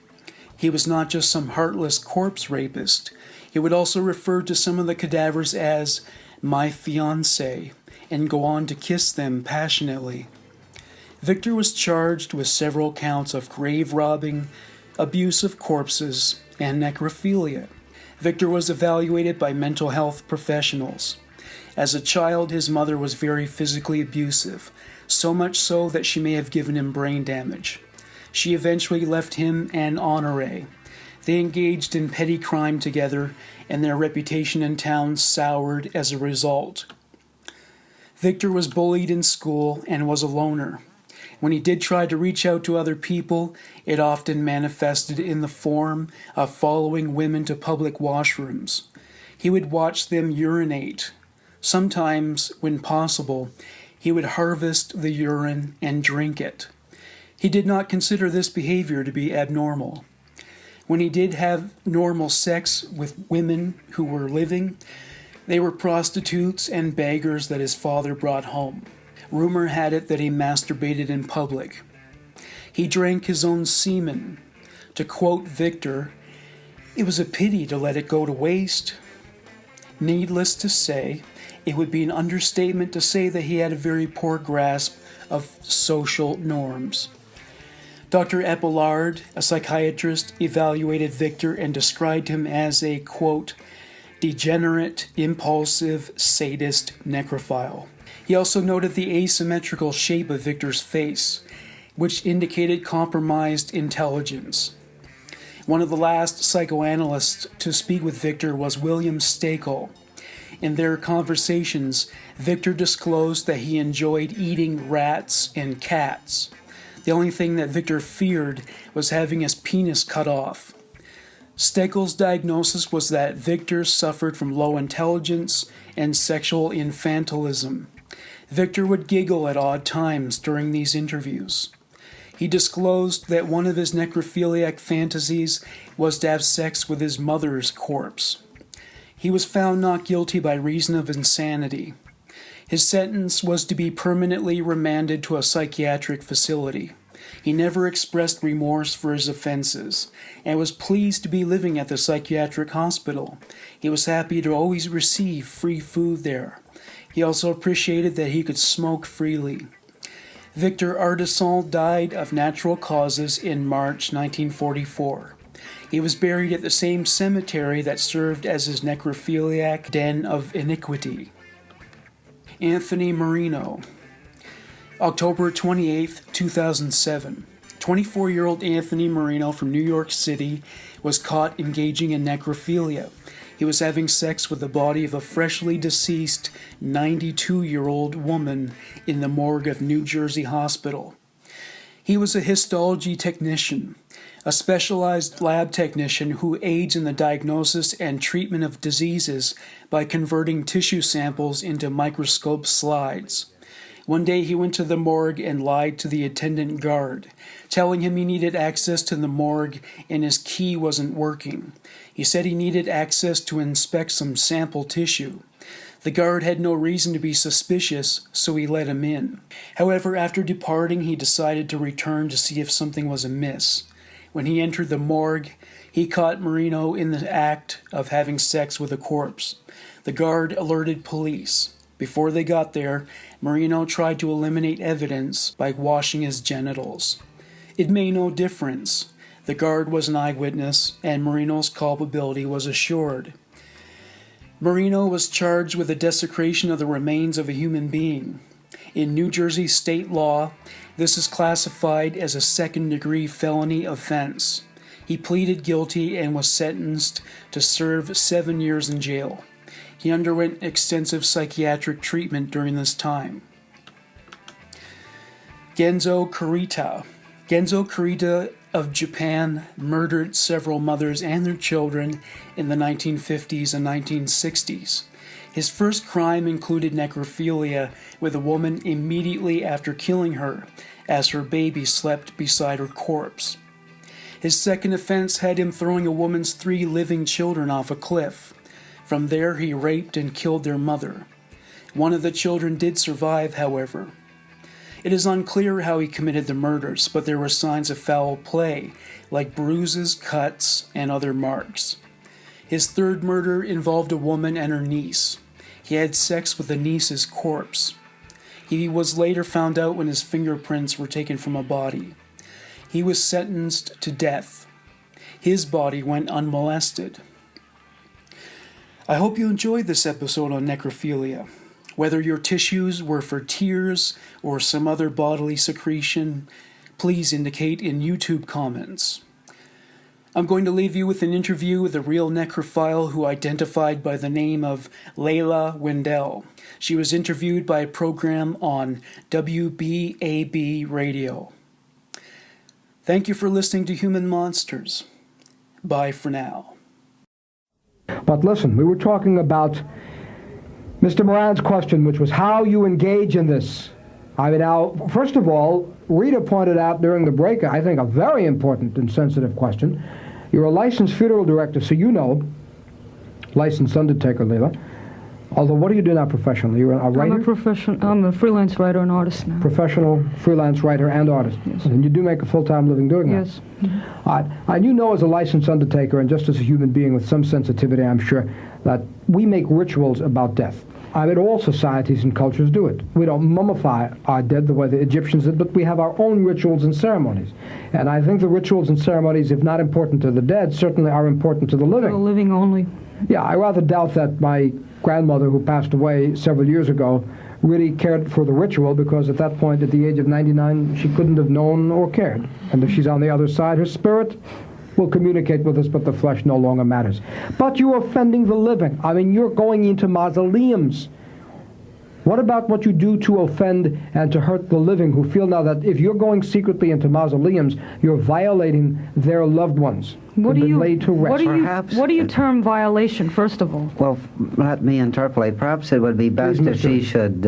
He was not just some heartless corpse rapist. He would also refer to some of the cadavers as my fiancé and go on to kiss them passionately. Victor was charged with several counts of grave robbing, abuse of corpses, and necrophilia. Victor was evaluated by mental health professionals. As a child, his mother was very physically abusive, so much so that she may have given him brain damage. She eventually left him and Honore. They engaged in petty crime together, and their reputation in town soured as a result. Victor was bullied in school and was a loner. When he did try to reach out to other people, it often manifested in the form of following women to public washrooms. He would watch them urinate. Sometimes, when possible, he would harvest the urine and drink it. He did not consider this behavior to be abnormal. When he did have normal sex with women who were living, they were prostitutes and beggars that his father brought home. Rumor had it that he masturbated in public. He drank his own semen. To quote Victor, "It was a pity to let it go to waste." Needless to say, it would be an understatement to say that he had a very poor grasp of social norms. Dr. Epillard, a psychiatrist, evaluated Victor and described him as a, quote, degenerate, impulsive, sadist necrophile. He also noted the asymmetrical shape of Victor's face, which indicated compromised intelligence. One of the last psychoanalysts to speak with Victor was William Stekel. In their conversations, Victor disclosed that he enjoyed eating rats and cats. The only thing that Victor feared was having his penis cut off. Stekel's diagnosis was that Victor suffered from low intelligence and sexual infantilism. Victor would giggle at odd times during these interviews. He disclosed that one of his necrophiliac fantasies was to have sex with his mother's corpse. He was found not guilty by reason of insanity. His sentence was to be permanently remanded to a psychiatric facility. He never expressed remorse for his offenses, and was pleased to be living at the psychiatric hospital. He was happy to always receive free food there. He also appreciated that he could smoke freely. Victor Ardisson died of natural causes in March 1944. He was buried at the same cemetery that served as his necrophiliac den of iniquity. Anthony Marino. October 28, 2007. 24-year-old Anthony Marino from New York City was caught engaging in necrophilia. He was having sex with the body of a freshly deceased 92-year-old woman in the morgue of New Jersey Hospital. He was a histology technician, a specialized lab technician who aids in the diagnosis and treatment of diseases by converting tissue samples into microscope slides. One day he went to the morgue and lied to the attendant guard, telling him he needed access to the morgue and his key wasn't working. He said he needed access to inspect some sample tissue. The guard had no reason to be suspicious, so he let him in. However, after departing, he decided to return to see if something was amiss. When he entered the morgue, he caught Marino in the act of having sex with a corpse. The guard alerted police. Before they got there, Marino tried to eliminate evidence by washing his genitals. It made no difference. The guard was an eyewitness, and Marino's culpability was assured. Marino was charged with the desecration of the remains of a human being. In New Jersey state law, this is classified as a second-degree felony offense. He pleaded guilty and was sentenced to serve 7 years in jail. He underwent extensive psychiatric treatment during this time. Genzo Kurita. Genzo Kurita of Japan murdered several mothers and their children in the 1950s and 1960s. His first crime included necrophilia with a woman immediately after killing her, as her baby slept beside her corpse. His second offense had him throwing a woman's 3 living children off a cliff. From there, he raped and killed their mother. One of the children did survive, however. It is unclear how he committed the murders, but there were signs of foul play, like bruises, cuts, and other marks. His third murder involved a woman and her niece. He had sex with the niece's corpse. He was later found out when his fingerprints were taken from a body. He was sentenced to death. His body went unmolested. I hope you enjoyed this episode on necrophilia. Whether your tissues were for tears or some other bodily secretion, please indicate in YouTube comments. I'm going to leave you with an interview with a real necrophile who identified by the name of Layla Wendell. She was interviewed by a program on WBAB radio. Thank you for listening to Human Monsters. Bye for now. But listen, we were talking about Mr. Moran's question, which was how you engage in this. I mean, now, first of all, Rita pointed out during the break, I think, a very important and sensitive question. You're a licensed funeral director, so you know, licensed undertaker, Leila. Although, what do you do now professionally? You're a writer? I'm a freelance writer and artist now. Professional freelance writer and artist. Yes. And you do make a full-time living doing that? Yes. And you know, as a licensed undertaker, and just as a human being with some sensitivity, I'm sure, that we make rituals about death. I mean, all societies and cultures do it. We don't mummify our dead the way the Egyptians did, but we have our own rituals and ceremonies. And I think the rituals and ceremonies, if not important to the dead, certainly are important to the living. The living only. Yeah, I rather doubt that my grandmother, who passed away several years ago, really cared for the ritual, because at that point, at the age of 99, she couldn't have known or cared. And if she's on the other side, her spirit will communicate with us, but the flesh no longer matters. But you're offending the living. I mean, you're going into mausoleums. What about what you do to offend and to hurt the living, who feel now that if you're going secretly into mausoleums, you're violating their loved ones? What do you laid to rest. What do you term violation, first of all? Well, let me interpolate. Perhaps it would be best Please, if she should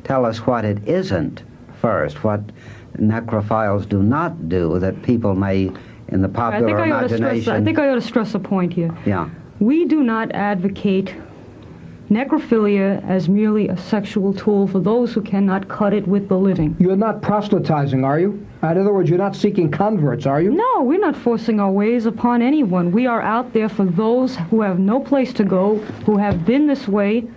tell us what it isn't first, what necrophiles do not do that people may, in the popular imagination... I think I ought to stress a point here. Yeah. We do not advocate necrophilia as merely a sexual tool for those who cannot cut it with the living. You're not proselytizing, are you? In other words, you're not seeking converts, are you? No, we're not forcing our ways upon anyone. We are out there for those who have no place to go, who have been this way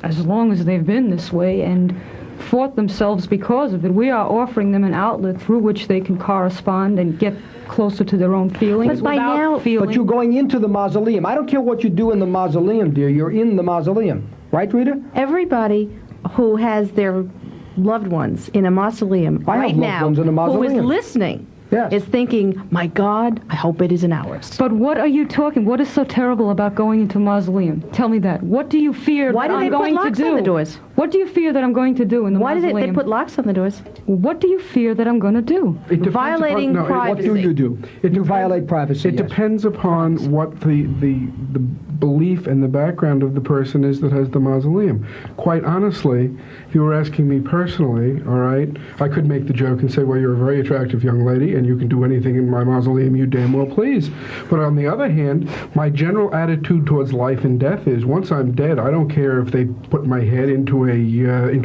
as long as they've been this way and fought themselves because of it. We are offering them an outlet through which they can correspond and get closer to their own feelings without feeling. But you're going into the mausoleum. I don't care what you do in the mausoleum, dear. You're in the mausoleum. Right, Rita? Everybody who has their loved ones in a mausoleum right now, who is listening, is thinking, my God, I hope it isn't ours. But what are you talking? What is so terrible about going into a mausoleum? Tell me that. What do you fear that I'm going to do? Why do they put locks on the doors? What do you fear that I'm going to do in the mausoleum? Why do they put locks on the doors? What do you fear that I'm going to do? Violating privacy. What do you do? You violate privacy. It depends upon what the belief and the background of the person is that has the mausoleum. Quite honestly, if you were asking me personally, all right, I could make the joke and say, well, you're a very attractive young lady, and and you can do anything in my mausoleum you damn well please. But on the other hand, my general attitude towards life and death is once I'm dead, I don't care if they put my head into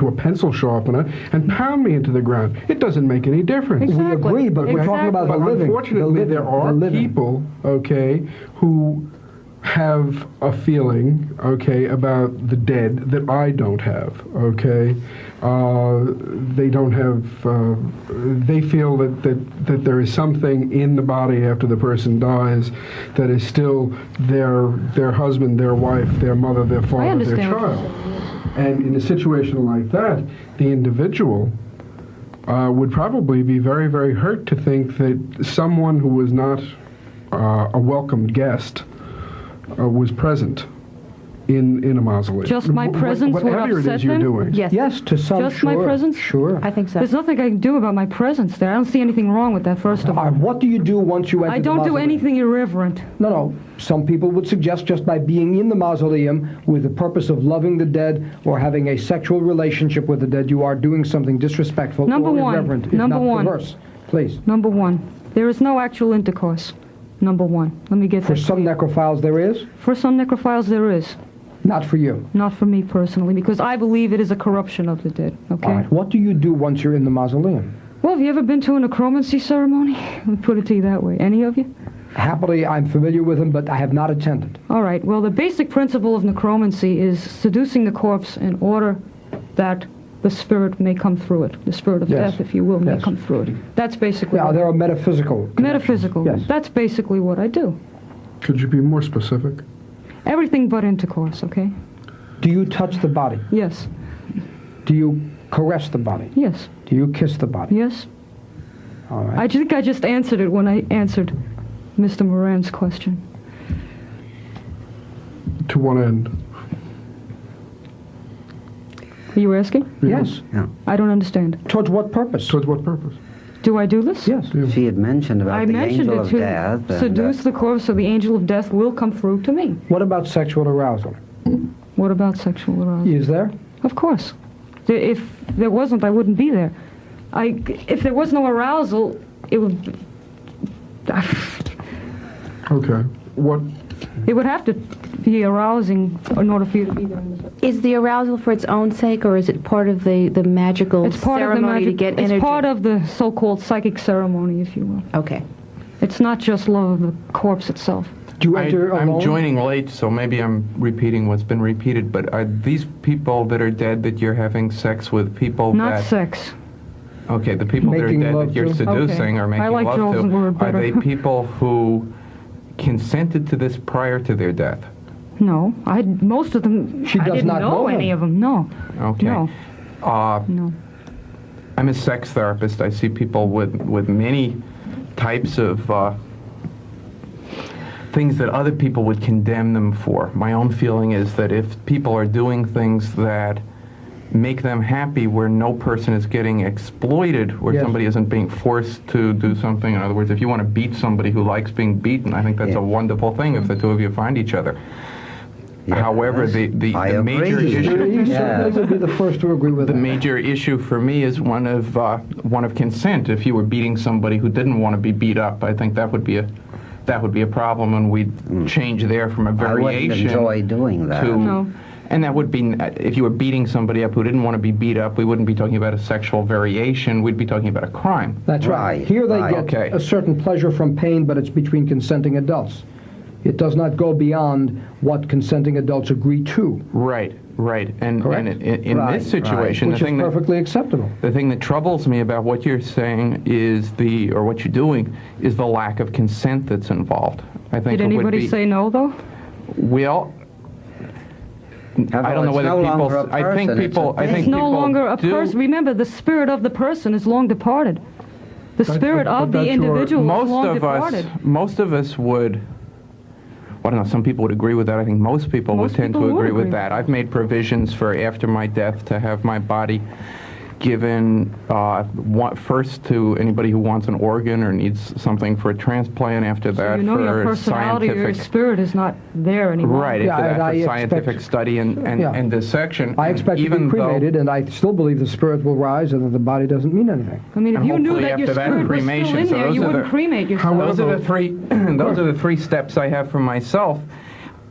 a pencil sharpener and pound me into the ground. It doesn't make any difference. We agree, but we're talking about the living. Unfortunately, there are people, okay, who have a feeling, okay, about the dead that I don't have, okay. They don't have, they feel that there is something in the body after the person dies that is still their husband, their wife, their mother, their father, their child. And in a situation like that, the individual would probably be very, very hurt to think that someone who was not a welcomed guest was present in a mausoleum. Just my presence would whatever upset it is you're them? doing. Yes, to some, Just my presence? Sure. I think so. There's nothing I can do about my presence there. I don't see anything wrong with that, first of all. What do you do once you enter I the don't do mausoleum? anything irreverent. No. Some people would suggest just by being in the mausoleum with the purpose of loving the dead or having a sexual relationship with the dead, you are doing something disrespectful Number or one. irreverent, if Number not one. perverse. Please. Number one, there is no actual intercourse. Number one. Let me get For that some clear. necrophiles there is, For some necrophiles, there is. not for you. Not for me personally, because I believe it is a corruption of the dead, okay? All right. What do you do once you're in the mausoleum? Well, have you ever been to a necromancy ceremony? Let me put it to you that way. Any of you? Happily, I'm familiar with them, but I have not attended. All right. Well, the basic principle of necromancy is seducing the corpse in order that the spirit may come through it. The spirit of Yes. death, if you will, may Yes. come through it. That's basically Yeah, what there are metaphysical. metaphysical. Yes. That's basically what I do. Could you be more specific? Everything but intercourse, okay? Do you touch the body? Yes. Do you caress the body? Yes. Do you kiss the body? Yes. All right. I think I just answered it when I answered Mr. Moran's question. To what end? Are you asking? Yes. Yeah. I don't understand. Towards what purpose? Towards what purpose? Do I do this? Yes. She had mentioned about I the mentioned angel it of to death. and, seduce the corpse so the angel of death will come through to me. What about sexual arousal? What about sexual arousal? Is there? Of course. If there wasn't, I wouldn't be there. If there was no arousal, it would... Okay. What? It would have to be arousing in order for you to be there. Is the arousal for its own sake, or is it part of the magical It's part of the ceremony to magic. get It's energy? part of the so-called psychic ceremony, if you will. Okay. It's not just love of the corpse itself. Do you enter alone? I'm joining late, so maybe I'm repeating what's been repeated, but are these people that are dead that you're having sex with people Not that... sex. Okay, the people that are Making dead love that you're to? seducing Okay. or making I like love Joel's to, word are better. they people who consented to this prior to their death? No, most of them. She I does didn't not know any them. of them. No. Okay. No. No. I'm a sex therapist. I see people with many types of things that other people would condemn them for. My own feeling is that if people are doing things that make them happy where no person is getting exploited, where Yes. somebody isn't being forced to do something. In other words, if you want to beat somebody who likes being beaten, I think that's a wonderful thing if the two of you find each other. Yes, However, the major agree. issue... You certainly would be the first to agree with The that. major issue for me is one of consent. If you were beating somebody who didn't want to be beat up, I think that would be a problem, and we'd change there from a variation. I wouldn't enjoy doing that. No. And that would be, if you were beating somebody up who didn't want to be beat up, we wouldn't be talking about a sexual variation. We'd be talking about a crime. That's right. Right, Here they right. get Okay. a certain pleasure from pain, but it's between consenting adults. It does not go beyond what consenting adults agree to, Right. And Correct. in Right, this situation, which is perfectly acceptable. the thing that troubles me about what you're saying is or what you're doing is the lack of consent that's involved. I think Did it would anybody be, say no, though? well, I don't know whether people. I think people. I think It's no people longer a do- person. Remember, the spirit of the person is long departed. The spirit of the that's your- individual is Most long of departed. us would. I don't know. Some people would agree with that. I think most people Most would tend people to would agree with agree. that. I've made provisions for after my death to have my body given first to anybody who wants an organ or needs something for a transplant. After that, you know for your personality, your spirit is not there anymore. Right. After that, for scientific study and dissection. I expect to be cremated, and I still believe the spirit will rise, and that the body doesn't mean anything. I mean, if you knew that your spirit was still in there, you wouldn't cremate yourself. Those are the three. Those are the three steps I have for myself.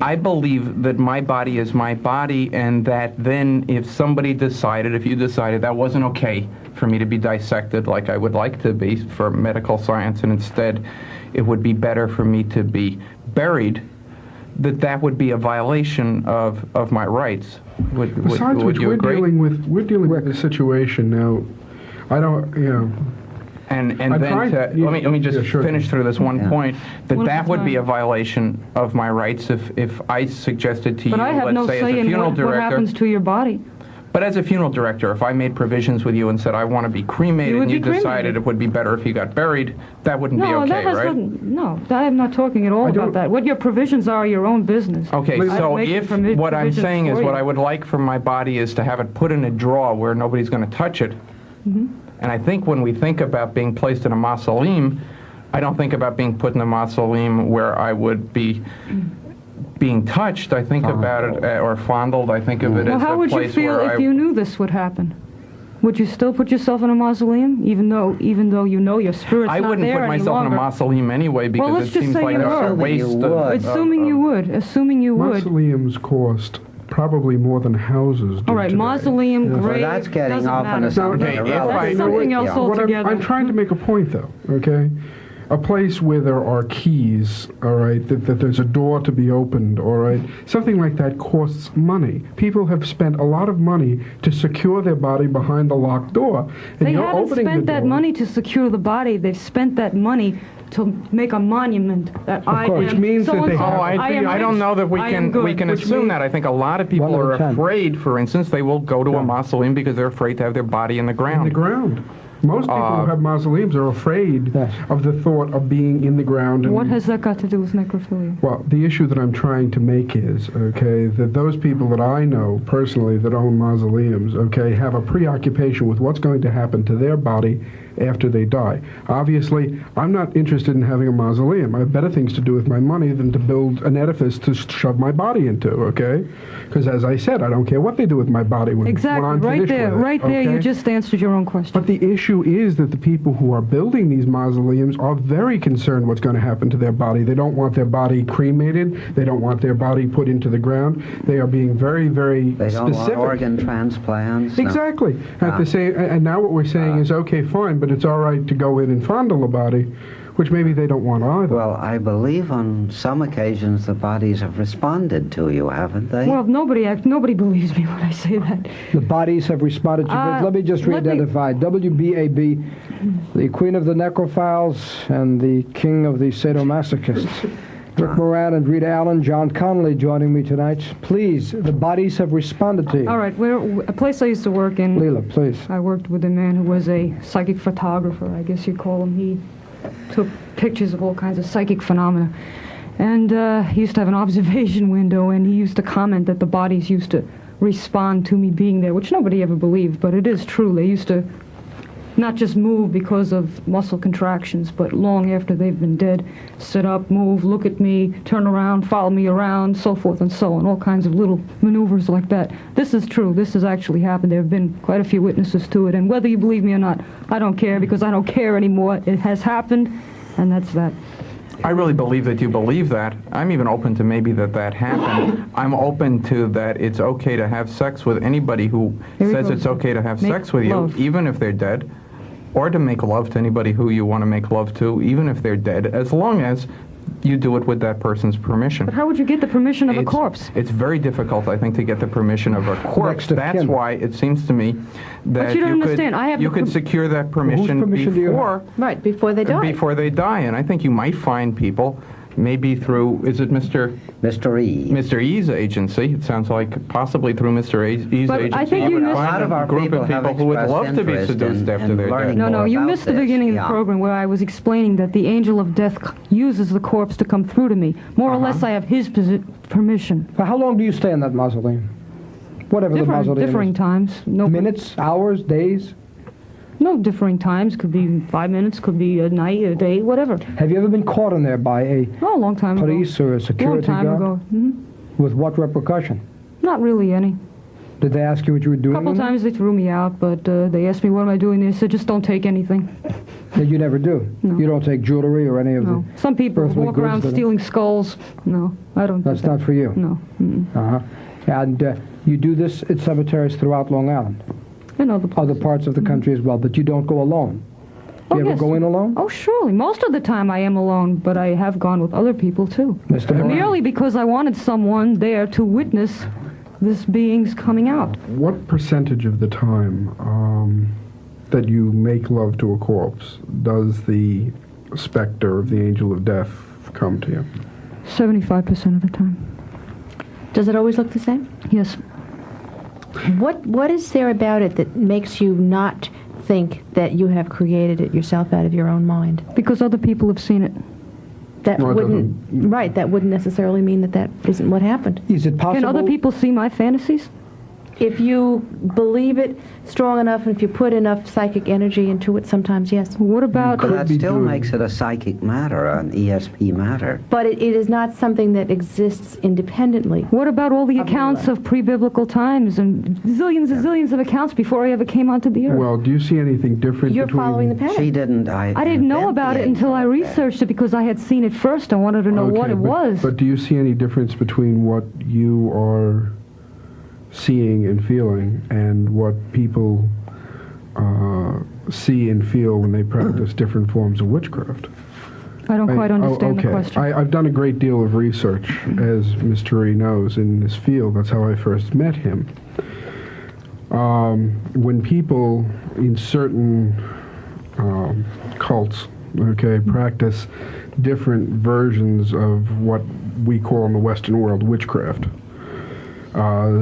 I believe that my body is my body, and that then if you decided that wasn't okay for me to be dissected like I would like to be for medical science, and instead it would be better for me to be buried, that would be a violation of my rights. Besides which, we're dealing with the situation now. I don't, you know. And let me just finish through this one point, that would be a violation of my rights if I suggested to you, let's say, as a funeral director. What happens to your body. But as a funeral director, if I made provisions with you and said I want to be cremated, and you decided it would be better if you got buried, that wouldn't be okay, right? No, I'm not talking at all about that. What your provisions are your own business. Okay, so if what I'm saying is what I would like for my body is to have it put in a drawer where nobody's going to touch it. Mm-hmm. And I think when we think about being placed in a mausoleum, I don't think about being put in a mausoleum where I would be being touched. I think about it, or fondled, I think of it as a place where how would you feel if you knew this would happen? Would you still put yourself in a mausoleum, even though you know your spirit's not there any longer? I wouldn't put myself in a mausoleum anyway, because it seems like a waste of... Assuming you would. Mausoleums cost probably more than houses do. All right, mausoleum, grave, well, that's getting off on a something else altogether. I'm trying to make a point, though, okay? A place where there are keys, all right, that there's a door to be opened, all right? Something like that costs money. People have spent a lot of money to secure their body behind a locked door. And they haven't spent that money to secure the body. They've spent that money to make a monument that which means that they have. I don't know that we can assume that. I think a lot of people are afraid, for instance, they will go to a mausoleum because they're afraid to have their body in the ground. In the ground. Most people who have mausoleums are afraid of the thought of being in the ground. What has that got to do with necrophilia? Well, the issue that I'm trying to make is, okay, that those people that I know personally that own mausoleums, okay, have a preoccupation with what's going to happen to their body after they die. Obviously, I'm not interested in having a mausoleum. I have better things to do with my money than to build an edifice to shove my body into, okay? Because as I said, I don't care what they do with my body when I'm finished with it. Right there, you just answered your own question. But the issue is that the people who are building these mausoleums are very concerned what's going to happen to their body. They don't want their body cremated. They don't want their body put into the ground. They are being very, very specific. They don't want organ transplants. Exactly. And now what we're saying is, okay, fine, but it's all right to go in and fondle a body, which maybe they don't want either. Well, I believe on some occasions the bodies have responded to you, haven't they? Well, nobody believes me when I say that. The bodies have responded to you. Let me just re-identify. WBAB, the queen of the necrophiles and the king of the sadomasochists. Rick Moran and Rita Allen, John Connolly joining me tonight. Please, the bodies have responded to you. All right, a place I used to work in. Leela, please. I worked with a man who was a psychic photographer, I guess you'd call him. He took pictures of all kinds of psychic phenomena. And he used to have an observation window, and he used to comment that the bodies used to respond to me being there, which nobody ever believed, but it is true. They used to not just move because of muscle contractions, but long after they've been dead, sit up, move, look at me, turn around, follow me around, so forth and so on, all kinds of little maneuvers like that. This is true. This has actually happened. There have been quite a few witnesses to it, and whether you believe me or not, I don't care, because I don't care anymore. It has happened, and that's that. I really believe that you believe that. I'm even open to maybe that happened. I'm open to that it's okay to have sex with anybody who says it's okay to have sex with you, even if they're dead, or to make love to anybody who you want to make love to, even if they're dead, as long as you do it with that person's permission. But how would you get the permission of a corpse? It's very difficult, I think, to get the permission of a corpse. That's why it seems to me that you could secure that permission before they die. Before they die, and I think you might find people. Maybe through, is it Mr. E? Mr. E's agency. It sounds like possibly through Mr. E's agency. I think you missed a lot of our group of people who would love to be seduced after they're dead. No, you missed the beginning of the program where I was explaining that the angel of death uses the corpse to come through to me. More or less, I have his permission. For how long do you stay in that mausoleum? Whatever the mausoleum differing is. times. No Minutes, hours, days? No, differing times. Could be 5 minutes, could be a night, a day, whatever. Have you ever been caught in there by a long time police ago. or a security Long time guard? ago. Mm-hmm. With what repercussion? Not really any. Did they ask you what you were doing? A couple times they threw me out, but they asked me what am I doing there. I said, just don't take anything. That you never do? No. You don't take jewelry or any of the Some people earthly walk goods around that are- stealing skulls. No, I don't do That's that. not for you? No. Mm-mm. Uh-huh. And you do this at cemeteries throughout Long Island? In other places. Other parts of the country as well, but you don't go alone? Do you ever yes. go in alone? Oh, surely. Most of the time I am alone, but I have gone with other people, too. Mr. Moran? Merely because I wanted someone there to witness this being's coming out. What percentage of the time that you make love to a corpse does the specter of the angel of death come to you? 75% of the time. Does it always look the same? Yes. What is there about it that makes you not think that you have created it yourself out of your own mind? Because other people have seen it. That No, it wouldn't, doesn't. right, that wouldn't necessarily mean that that isn't what happened. Is it possible? Can other people see my fantasies? If you believe it strong enough and if you put enough psychic energy into it, sometimes yes. What about... But that be still doing- makes it a psychic matter, an ESP matter. But it is not something that exists independently. What about all the Of accounts what? of pre-biblical times and zillions and zillions of accounts before I ever came onto the earth? Well, do you see anything different You're between... following the pattern. She didn't. I didn't know invent about the it until I angel of death. researched it because I had seen it first. I wanted to know what Okay, it but- was. But do you see any difference between what you are seeing and feeling and what people see and feel when they practice different forms of witchcraft? I don't quite understand okay. the question. I've done a great deal of research, as Ms. Turee knows, in this field. That's how I first met him. When people in certain cults, practice different versions of what we call in the Western world witchcraft,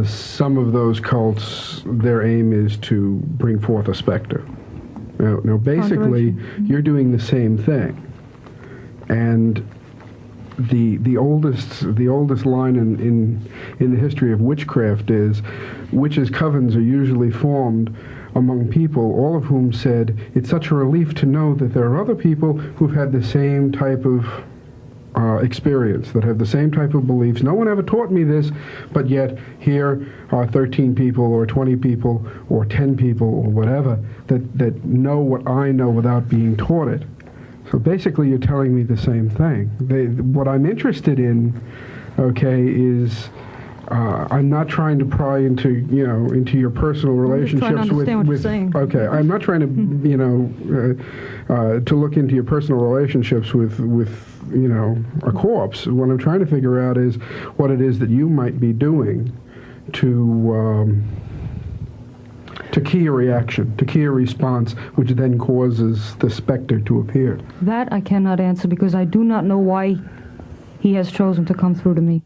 some of those cults, their aim is to bring forth a specter. Now basically, you're doing the same thing. And the oldest line in the history of witchcraft is, witches' covens are usually formed among people, all of whom said, it's such a relief to know that there are other people who've had the same type of experience, that have the same type of beliefs. No one ever taught me this, but yet here are 13 people or 20 people or 10 people or whatever that know what I know without being taught it. So basically you're telling me the same thing. What I'm interested in, is I'm not trying to pry into your personal relationships trying to understand what you're saying. Okay, I'm not trying to to look into your personal relationships with a corpse. What I'm trying to figure out is what it is that you might be doing to key a reaction, to key a response, which then causes the specter to appear. That I cannot answer because I do not know why he has chosen to come through to me.